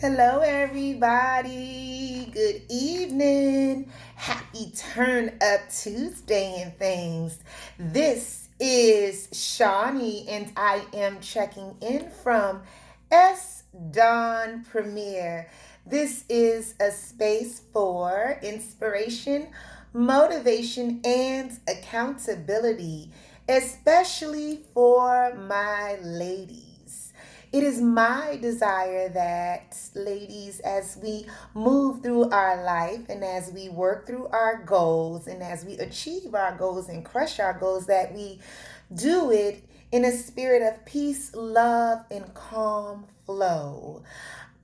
Hello, everybody. Good evening. Happy Turn Up Tuesday and things. This is Shawnee, and I am checking in from S. Dawn Premiere. This is a space for inspiration, motivation, and accountability, especially for my ladies. It is my desire that, ladies, as we move through our life and as we work through our goals and as we achieve our goals and crush our goals, that we do it in a spirit of peace, love, and calm flow.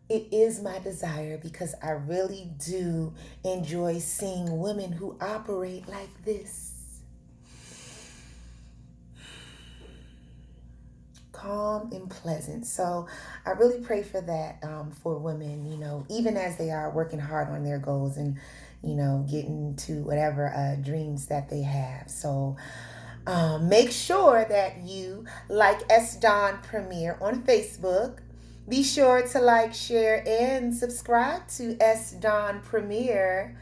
It is my desire because I really do enjoy seeing women who operate like this. Calm and pleasant. So I really pray for that for women, even as they are working hard on their goals and, getting to whatever dreams that they have. So make sure that you like S. Dawn Premiere on Facebook. Be sure to like, share, and subscribe to S. Dawn Premiere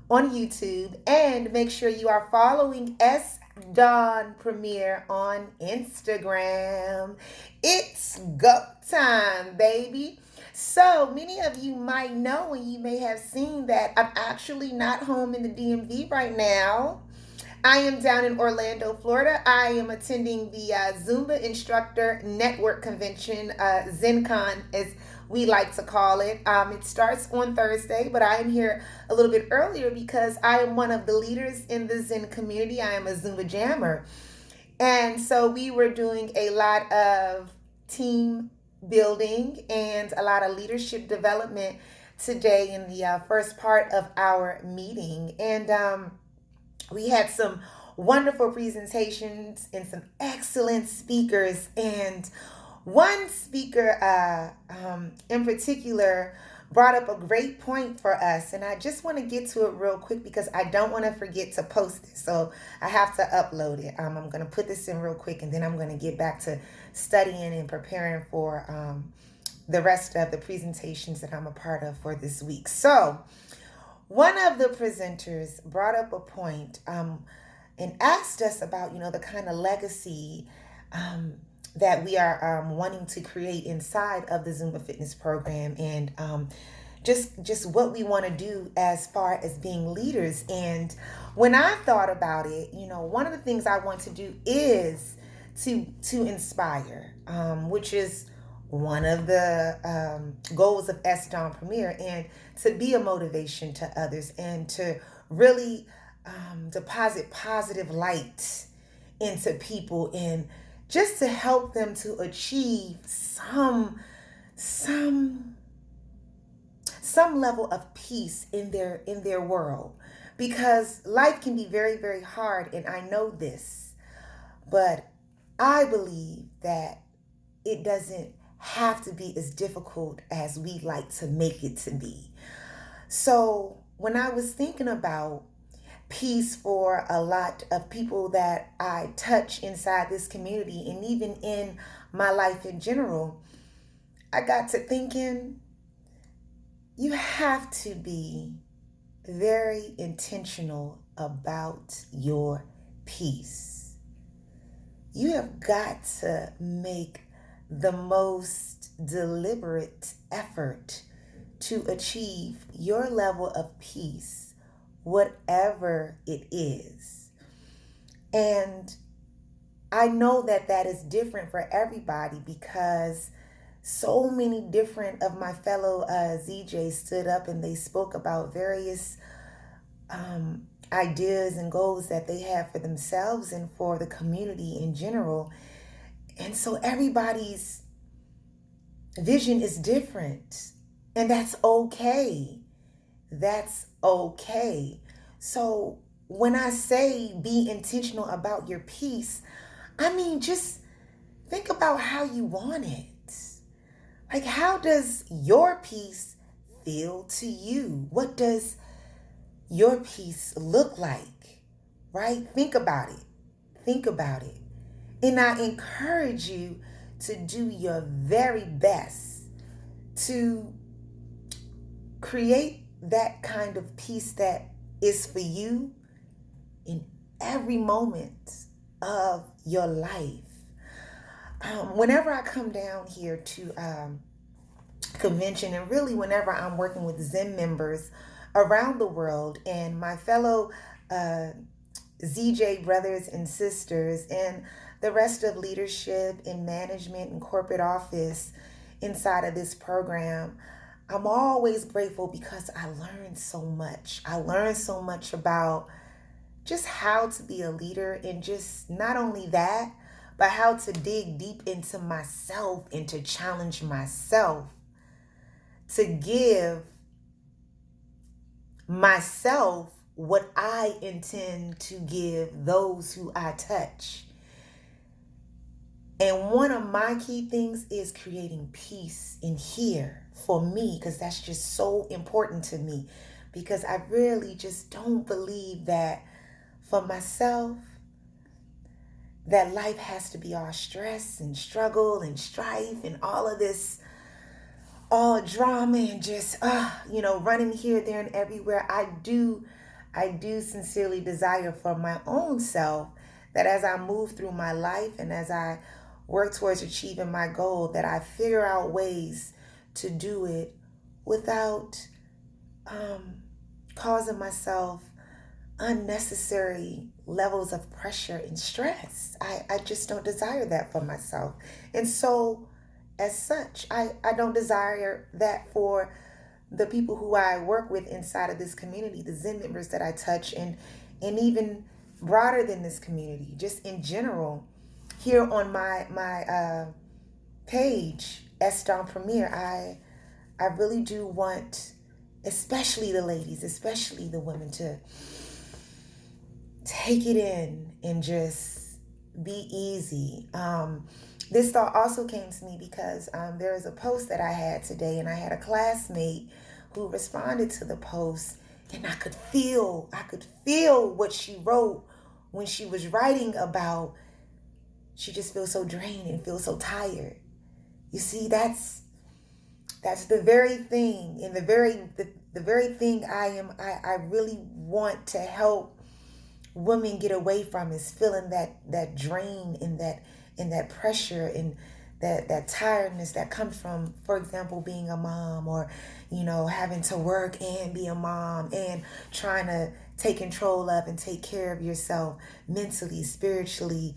on YouTube, and make sure you are following S. Dawn Premiere on Instagram. It's go time, baby. So many of you might know, and you may have seen, that I'm actually not home in the DMV right now. I am down in Orlando, Florida. I am attending the Zumba Instructor Network Convention, ZenCon, as we like to call it. It starts on Thursday, but I am here a little bit earlier because I am one of the leaders in the Zen community. I am a Zumba jammer. And so we were doing a lot of team building and a lot of leadership development today in the first part of our meeting. And we had some wonderful presentations and some excellent speakers. And one speaker in particular brought up a great point for us. And I just want to get to it real quick because I don't want to forget to post it. So I have to upload it. I'm going to put this in real quick, and then I'm going to get back to studying and preparing for the rest of the presentations that I'm a part of for this week. So one of the presenters brought up a point and asked us about, the kind of legacy that we are wanting to create inside of the Zumba Fitness program, and just what we want to do as far as being leaders. And when I thought about it, one of the things I want to do is to inspire, which is one of the goals of S. Dawn Premiere, and to be a motivation to others and to really deposit positive light into people, and just to help them to achieve some level of peace in their world, because life can be very, very hard, and I know this, but I believe that it doesn't have to be as difficult as we like to make it to be. So when I was thinking about peace for a lot of people that I touch inside this community, and even in my life in general, I got to thinking, you have to be very intentional about your peace. You have got to make the most deliberate effort to achieve your level of peace, whatever it is. And I know that that is different for everybody, because so many different of my fellow ZJs stood up and they spoke about various ideas and goals that they have for themselves and for the community in general. And so everybody's vision is different, and that's okay. That's okay. So when I say be intentional about your peace, I mean, just think about how you want it. Like, how does your peace feel to you? What does your peace look like? Right? Think about it. Think about it. And I encourage you to do your very best to create that kind of peace that is for you in every moment of your life. Whenever I come down here to convention, and really whenever I'm working with Zen members around the world and my fellow ZJ brothers and sisters and the rest of leadership and management and corporate office inside of this program, I'm always grateful because I learned so much. I learned so much about just how to be a leader, and just not only that, but how to dig deep into myself and to challenge myself, to give myself what I intend to give those who I touch. And one of my key things is creating peace in here for me, because that's just so important to me. Because I really just don't believe that for myself, that life has to be all stress and struggle and strife and all of this, all drama and just, running here, there, and everywhere. I do sincerely desire for my own self that as I move through my life and as I work towards achieving my goal, that I figure out ways to do it without causing myself unnecessary levels of pressure and stress. I just don't desire that for myself. And so, as such, I don't desire that for the people who I work with inside of this community, the Zen members that I touch, and even broader than this community, just in general. Here on my page, Eston Premier, I really do want, especially the ladies, especially the women, to take it in and just be easy. This thought also came to me because there was a post that I had today, and I had a classmate who responded to the post, and I could feel what she wrote when she was writing about she just feels so drained and feels so tired. You see, that's the very thing, and the very thing I really want to help women get away from, is feeling that drain and that pressure and that tiredness that comes from, for example, being a mom, or having to work and be a mom and trying to take control of and take care of yourself mentally, spiritually,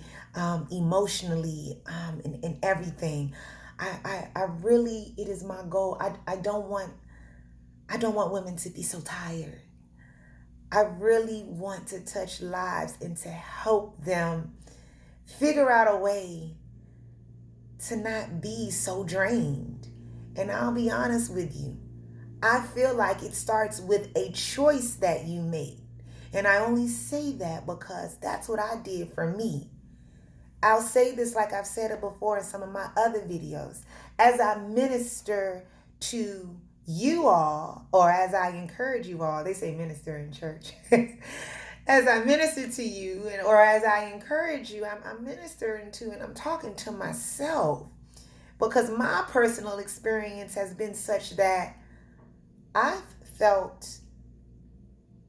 emotionally, and everything. I really, it is my goal. I don't want women to be so tired. I really want to touch lives and to help them figure out a way to not be so drained. And I'll be honest with you, I feel like it starts with a choice that you make. And I only say that because that's what I did for me. I'll say this like I've said it before in some of my other videos. As I minister to you all, or as I encourage you all, they say minister in church. As I minister to you, or as I encourage you, I'm ministering to, and I'm talking to myself, because my personal experience has been such that I've felt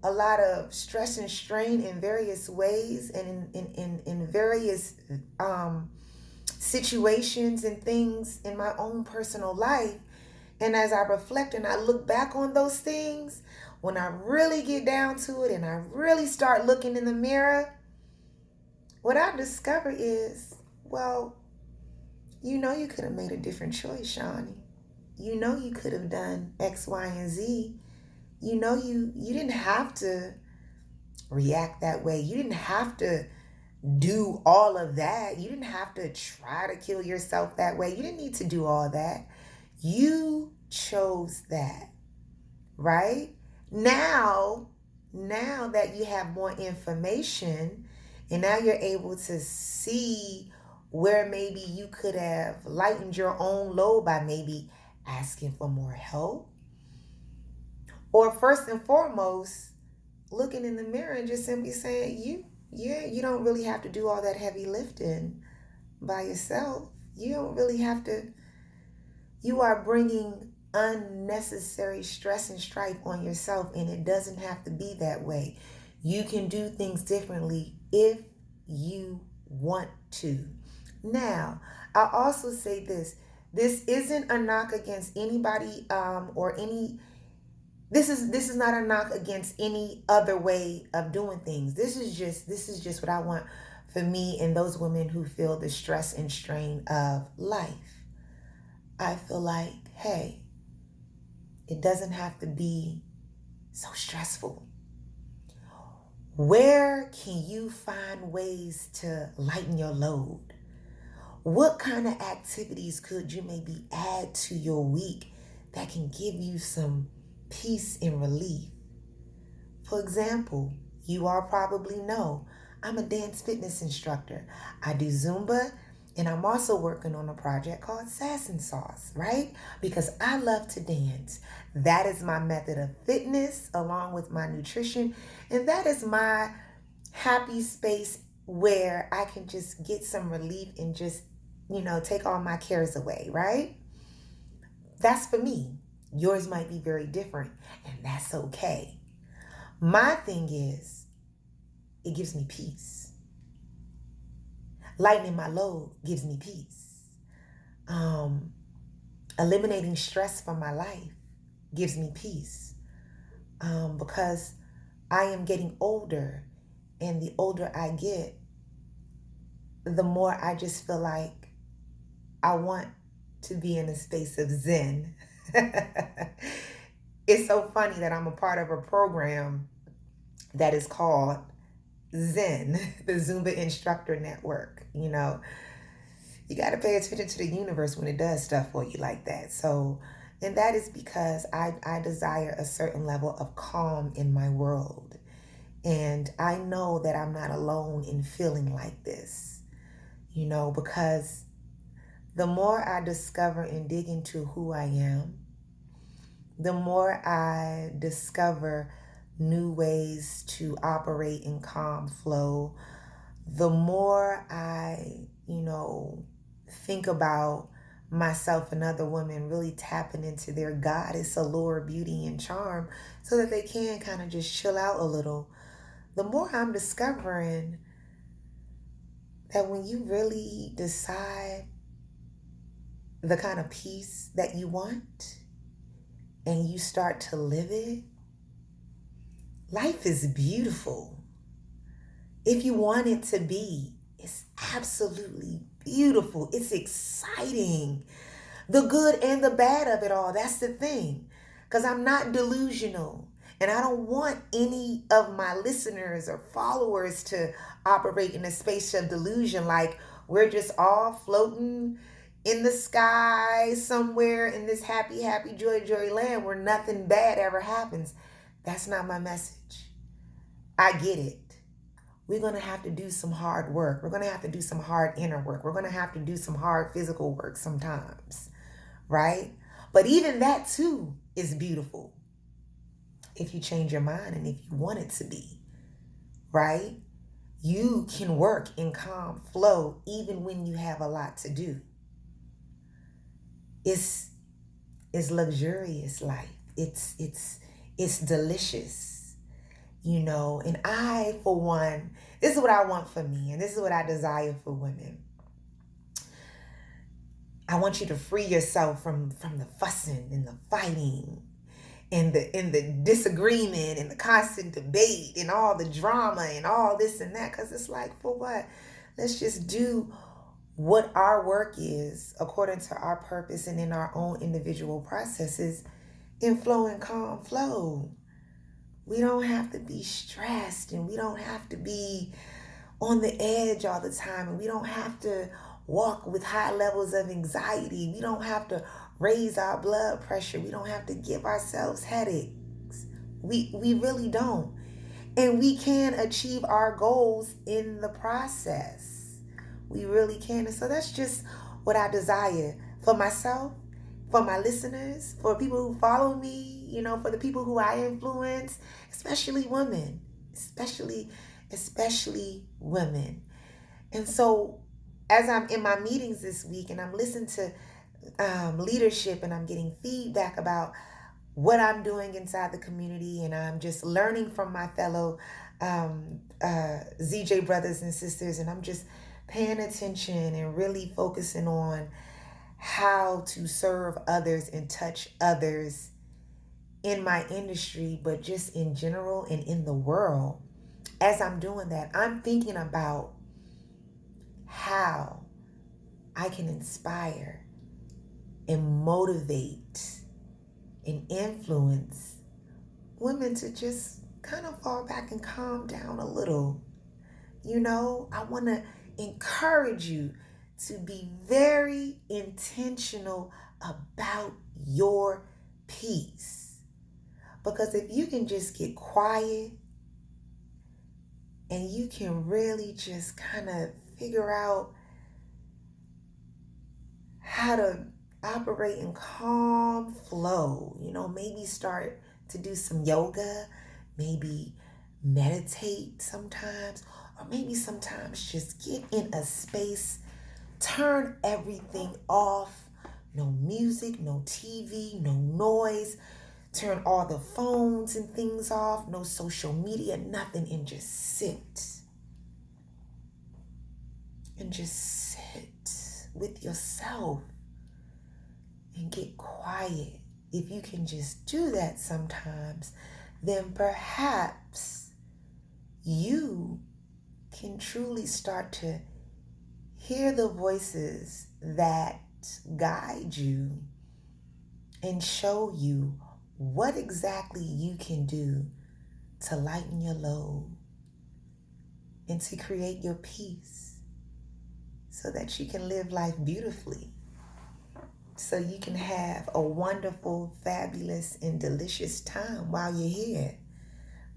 a lot of stress and strain in various ways, and in various situations and things in my own personal life. And as I reflect and I look back on those things, when I really get down to it and I really start looking in the mirror, what I discover is, well, you could have made a different choice, Shawnee. You could have done X, Y, and Z. You didn't have to react that way. You didn't have to do all of that. You didn't have to try to kill yourself that way. You didn't need to do all that. You chose that, right? Now that you have more information, and now you're able to see where maybe you could have lightened your own load by maybe asking for more help, or first and foremost, looking in the mirror and just simply saying, you don't really have to do all that heavy lifting by yourself. You don't really have to. You are bringing unnecessary stress and strife on yourself, and it doesn't have to be that way. You can do things differently if you want to. Now, I also say this isn't a knock against anybody or any this is not a knock against any other way of doing things. This is just what I want for me and those women who feel the stress and strain of life. I feel like, hey, it doesn't have to be so stressful. Where can you find ways to lighten your load? What kind of activities could you maybe add to your week that can give you some peace and relief? For example, you all probably know I'm a dance fitness instructor. I do Zumba, and I'm also working on a project called Sass and Sauce, right? Because I love to dance. That is my method of fitness along with my nutrition, and that is my happy space where I can just get some relief and just, take all my cares away, right? That's for me. Yours might be very different, and that's okay. My thing is, it gives me peace. Lightening my load gives me peace. Eliminating stress from my life gives me peace. Because I am getting older, and the older I get, the more I just feel like I want to be in a space of Zen. It's so funny that I'm a part of a program that is called Zen, the Zumba Instructor Network. You got to pay attention to the universe when it does stuff for you like that. So, and that is because I desire a certain level of calm in my world. And I know that I'm not alone in feeling like this, because the more I discover and dig into who I am, the more I discover new ways to operate in calm flow, the more I, think about myself and other women really tapping into their goddess allure, beauty, and charm so that they can kind of just chill out a little, the more I'm discovering that when you really decide the kind of peace that you want and you start to live it, life is beautiful. If you want it to be, it's absolutely beautiful. It's exciting. The good and the bad of it all. That's the thing. Because I'm not delusional. And I don't want any of my listeners or followers to operate in a space of delusion like we're just all floating in the sky somewhere in this happy, happy, joy, joy land where nothing bad ever happens. That's not my message. I get it. We're going to have to do some hard work. We're going to have to do some hard inner work. We're going to have to do some hard physical work sometimes, right? But even that too is beautiful if you change your mind and if you want it to be, right? You can work in calm flow even when you have a lot to do. It's luxurious life. It's delicious. And I, for one, this is what I want for me, and this is what I desire for women. I want you to free yourself from the fussing and the fighting and the disagreement and the constant debate and all the drama and all this and that, because it's like, for what? Let's just do what our work is according to our purpose and in our own individual processes in flow and calm flow. We don't have to be stressed, and we don't have to be on the edge all the time, and we don't have to walk with high levels of anxiety. We don't have to raise our blood pressure. We don't have to give ourselves headaches. We really don't. And we can achieve our goals in the process. We really can. And so that's just what I desire for myself, for my listeners, for people who follow me, for the people who I influence, especially women, especially women. And so as I'm in my meetings this week and I'm listening to leadership, and I'm getting feedback about what I'm doing inside the community, and I'm just learning from my fellow ZJ brothers and sisters, and I'm just paying attention and really focusing on how to serve others and touch others in my industry, but just in general and in the world. As I'm doing that, I'm thinking about how I can inspire and motivate and influence women to just kind of fall back and calm down a little. I want to encourage you to be very intentional about your peace. Because if you can just get quiet and you can really just kind of figure out how to operate in calm flow, maybe start to do some yoga, maybe meditate sometimes, or maybe sometimes just get in a space, turn everything off, no music, no TV, no noise, turn all the phones and things off, no social media, nothing, and just sit. And just sit with yourself and get quiet. If you can just do that sometimes, then perhaps you can truly start to hear the voices that guide you and show you what exactly you can do to lighten your load and to create your peace so that you can live life beautifully, so you can have a wonderful, fabulous, and delicious time while you're here.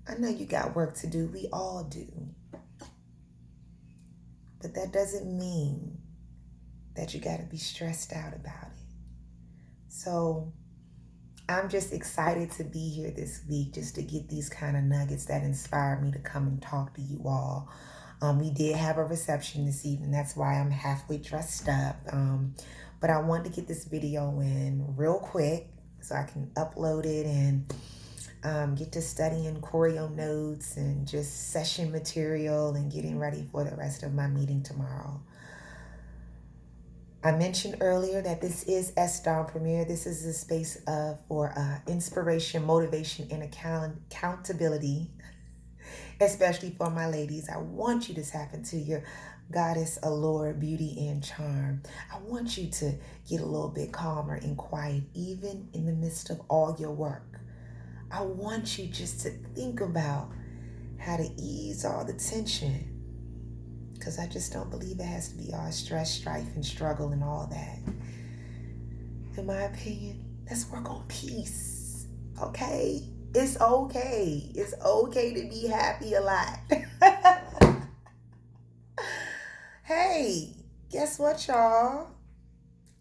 I know you got work to do. We all do. But that doesn't mean that you got to be stressed out about it. So I'm just excited to be here this week just to get these kind of nuggets that inspire me to come and talk to you all. We did have a reception this evening. That's why I'm halfway dressed up. But I wanted to get this video in real quick so I can upload it and get to studying choreo notes and just session material and getting ready for the rest of my meeting tomorrow. I mentioned earlier that this is Dawn Premier. This is a space for inspiration, motivation, and accountability, especially for my ladies. I want you to tap into your Goddess Allure, beauty, and charm. I want you to get a little bit calmer and quiet, even in the midst of all your work. I want you just to think about how to ease all the tension, because I just don't believe it has to be all stress, strife, and struggle and all that. In my opinion, let's work on peace, okay? It's okay. It's okay to be happy a lot. Hey, guess what, y'all?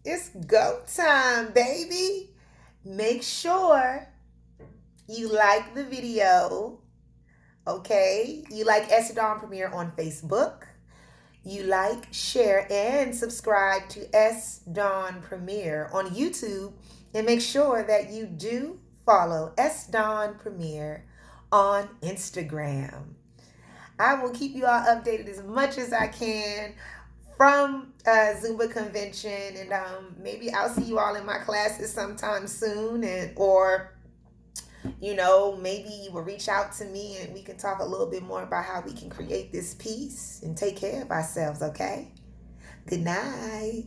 It's go time, baby. Make sure you like the video, okay? You like Dawn Premier on Facebook. You like, share, and subscribe to Dawn Premier on YouTube. And make sure that you do follow Dawn Premier on Instagram. I will keep you all updated as much as I can from Zumba convention, and maybe I'll see you all in my classes sometime soon, or maybe you will reach out to me and we can talk a little bit more about how we can create this peace and take care of ourselves, okay? Good night.